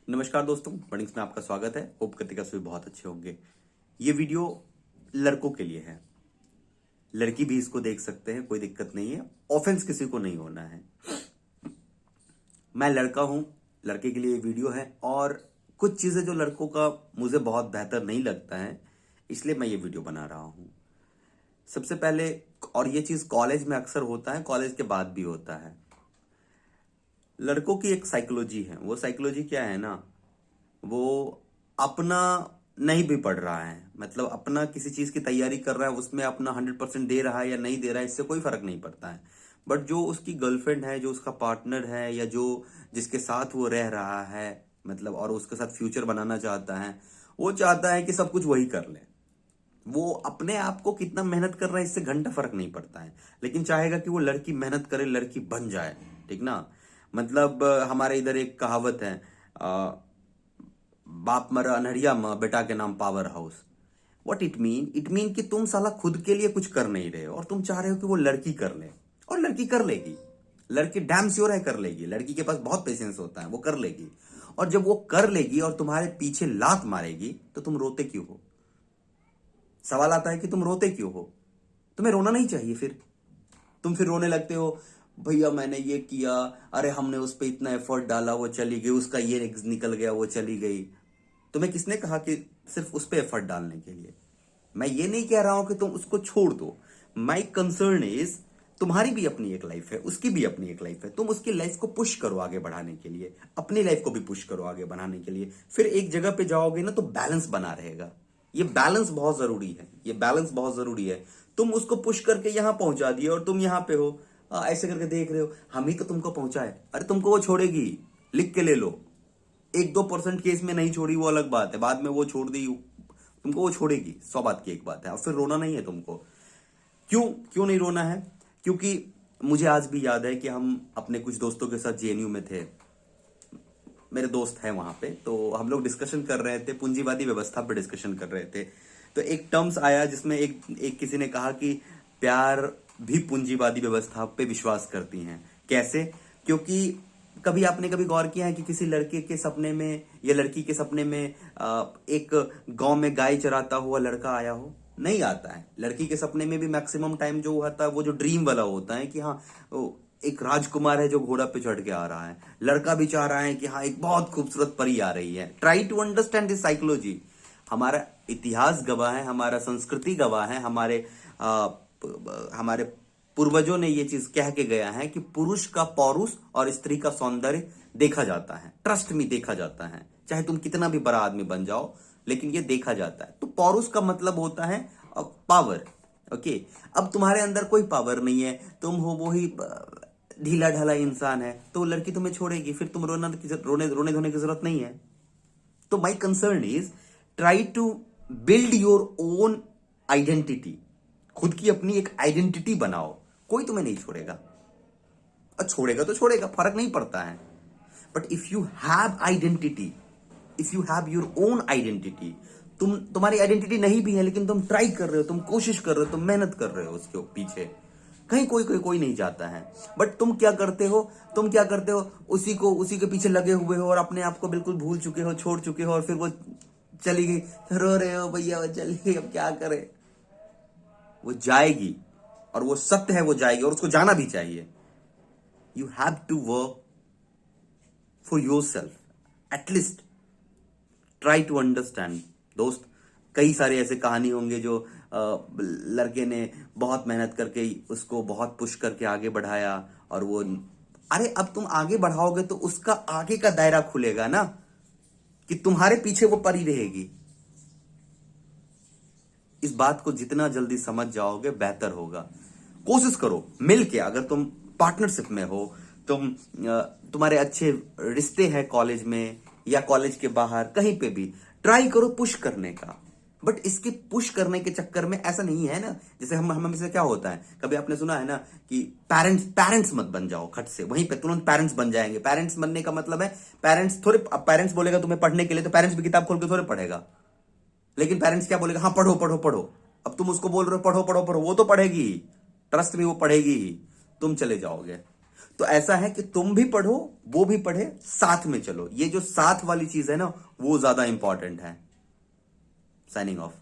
नमस्कार दोस्तों, बर्निंग्स में आपका स्वागत है। होप करते सभी बहुत अच्छे होंगे। ये वीडियो लड़कों के लिए है। लड़की भी इसको देख सकते हैं, कोई दिक्कत नहीं है। ऑफेंस किसी को नहीं होना है। मैं लड़का हूं, लड़के के लिए ये वीडियो है और कुछ चीजें जो लड़कों का मुझे बहुत बेहतर नहीं लगता है, इसलिए मैं ये वीडियो बना रहा हूं। सबसे पहले, और ये चीज कॉलेज में अक्सर होता है, कॉलेज के बाद भी होता है। लड़कों की एक साइकोलॉजी है। वो साइकोलॉजी क्या है ना, वो अपना नहीं भी पढ़ रहा है, मतलब अपना किसी चीज की तैयारी कर रहा है, उसमें अपना 100% दे रहा है या नहीं दे रहा है, इससे कोई फर्क नहीं पड़ता है। बट जो उसकी गर्लफ्रेंड है, जो उसका पार्टनर है, या जो जिसके साथ वो रह रहा है, मतलब और उसके साथ फ्यूचर बनाना चाहता है, वो चाहता है कि सब कुछ वही कर ले। वो अपने आप को कितना मेहनत कर रहा है, इससे घंटा फर्क नहीं पड़ता है, लेकिन चाहेगा कि वो लड़की मेहनत करे, लड़की बन जाए। ठीक ना। मतलब हमारे इधर एक कहावत है, बाप मरा अनहरिया माँ, बेटा के नाम power house. What it mean? It mean कि तुम साला खुद के लिए कुछ कर नहीं रहे हो और तुम चाह रहे हो कि वो लड़की कर ले, और लड़की कर लेगी। लड़की डैम श्योर है कर लेगी। लड़की के पास बहुत पेशेंस होता है, वो कर लेगी। और जब वो कर लेगी और तुम्हारे पीछे लात मारेगी, तो तुम रोते क्यों हो? सवाल आता है कि तुम रोते क्यों हो? तुम्हें रोना नहीं चाहिए। फिर तुम फिर रोने लगते हो, भैया मैंने ये किया, अरे हमने उस पर इतना एफर्ट डाला, वो चली गई, उसका ये निकल गया, वो चली गई। तुम्हें किसने कहा कि सिर्फ उस पर एफर्ट डालने के लिए? मैं ये नहीं कह रहा हूं कि तुम उसको छोड़ दो। माई कंसर्न इज, तुम्हारी भी अपनी एक लाइफ है, उसकी भी अपनी एक लाइफ है। तुम उसकी लाइफ को पुश करो आगे बढ़ाने के लिए, अपनी लाइफ को भी पुश करो आगे बढ़ाने के लिए। फिर एक जगह पे जाओगे ना, तो बैलेंस बना रहेगा। ये बैलेंस बहुत जरूरी है, ये बैलेंस बहुत जरूरी है। तुम उसको पुश करके यहां पहुंचा दिए और तुम यहां पे हो, ऐसे करके देख रहे हो, हम ही तो तुमको पहुंचाए। अरे तुमको वो छोड़ेगी, लिख के ले लो। 1-2% केस में नहीं छोड़ी वो अलग बात है, बाद में वो छोड़ दी, तुमको वो छोड़ेगी, 100 बात की एक बात है। और फिर रोना नहीं है तुमको। क्यों क्यों नहीं रोना है? क्योंकि मुझे आज भी याद है कि हम अपने कुछ दोस्तों के साथ जेएनयू में थे। मेरे दोस्त हैं वहां पे, तो हम लोग डिस्कशन कर रहे थे, पूंजीवादी व्यवस्था पे डिस्कशन कर रहे थे। तो एक टर्म्स आया जिसमें एक किसी ने कहा कि प्यार भी पूंजीवादी व्यवस्था पे विश्वास करती हैं। कैसे? क्योंकि कभी आपने कभी गौर किया है कि किसी लड़के के सपने में या लड़की के सपने में एक गांव में गाय चराता हुआ लड़का आया हो? नहीं आता है। लड़की के सपने में भी मैक्सिमम टाइम जो होता है, वो जो ड्रीम वाला होता है कि हाँ, एक राजकुमार है जो घोड़ा पे चढ़ के आ रहा है। लड़का भी चाह रहा है कि हाँ, एक बहुत खूबसूरत परी आ रही है। Try to understand this psychology. हमारा इतिहास गवाह है, हमारा संस्कृति गवाह है, हमारे पूर्वजों ने ये चीज कह के गया है कि पुरुष का पौरुष और स्त्री का सौंदर्य देखा जाता है। ट्रस्ट में देखा जाता है, चाहे तुम कितना भी बड़ा आदमी बन जाओ, लेकिन ये देखा जाता है। तो पौरुष का मतलब होता है पावर। ओके। अब तुम्हारे अंदर कोई पावर नहीं है, तुम हो वो ही ढीला ढाला इंसान है, तो लड़की तुम्हें छोड़ेगी। फिर तुम रोने धोने की जरूरत नहीं है। तो my concern is, try to build your own identity. खुद की अपनी एक आइडेंटिटी बनाओ। कोई तुम्हें नहीं छोड़ेगा, और छोड़ेगा तो छोड़ेगा, फर्क नहीं पड़ता है। But if you have identity, if you have your own identity, तुम्हारी आइडेंटिटी नहीं भी है, लेकिन तुम ट्राई कर रहे हो, तुम कोशिश कर रहे हो, तुम मेहनत कर रहे हो उसके पीछे, कहीं कोई नहीं जाता है। बट तुम क्या करते हो? उसी के पीछे लगे हुए हो और अपने आप को बिल्कुल भूल चुके हो, छोड़ चुके हो, और फिर वो चली गई, रो रहे हो, भैया वो चली गई, अब क्या करें? वो जाएगी, और वो सत्य है, वो जाएगी, और उसको जाना भी चाहिए। You have to work for yourself. At least try to understand. दोस्त, कई सारे ऐसे कहानी होंगे जो लड़के ने बहुत मेहनत करके उसको बहुत पुश करके आगे बढ़ाया, और वो, अरे अब तुम आगे बढ़ाओगे तो उसका आगे का दायरा खुलेगा ना, कि तुम्हारे पीछे वो पड़ी रहेगी। इस बात को जितना जल्दी समझ जाओगे बेहतर होगा। कोशिश करो मिल के, अगर तुम पार्टनरशिप में हो, तुम्हारे अच्छे रिश्ते हैं कॉलेज में या कॉलेज के बाहर, कहीं पे भी ट्राई करो पुश करने का। बट इसके पुश करने के चक्कर में ऐसा नहीं है ना, जैसे हम हमेशा क्या होता है, कभी आपने सुना है ना कि पेरेंट्स मत बन जाओ खट से, वहीं पे तुरंत पेरेंट्स बन जाएंगे। पेरेंट्स बनने का मतलब है, पेरेंट्स बोलेगा तुम्हें पढ़ने के लिए, तो पेरेंट्स भी किताब खोल के थोड़े पढ़ेगा। लेकिन पेरेंट्स क्या बोलेगा? हाँ पढ़ो पढ़ो पढ़ो। अब तुम उसको बोल रहे हो पढ़ो पढ़ो पढ़ो, वो तो पढ़ेगी ही, ट्रस्ट में वो पढ़ेगी ही, तुम चले जाओगे। तो ऐसा है कि तुम भी पढ़ो, वो भी पढ़े, साथ में चलो। ये जो साथ वाली चीज है ना, वो ज्यादा इंपॉर्टेंट है। Signing off.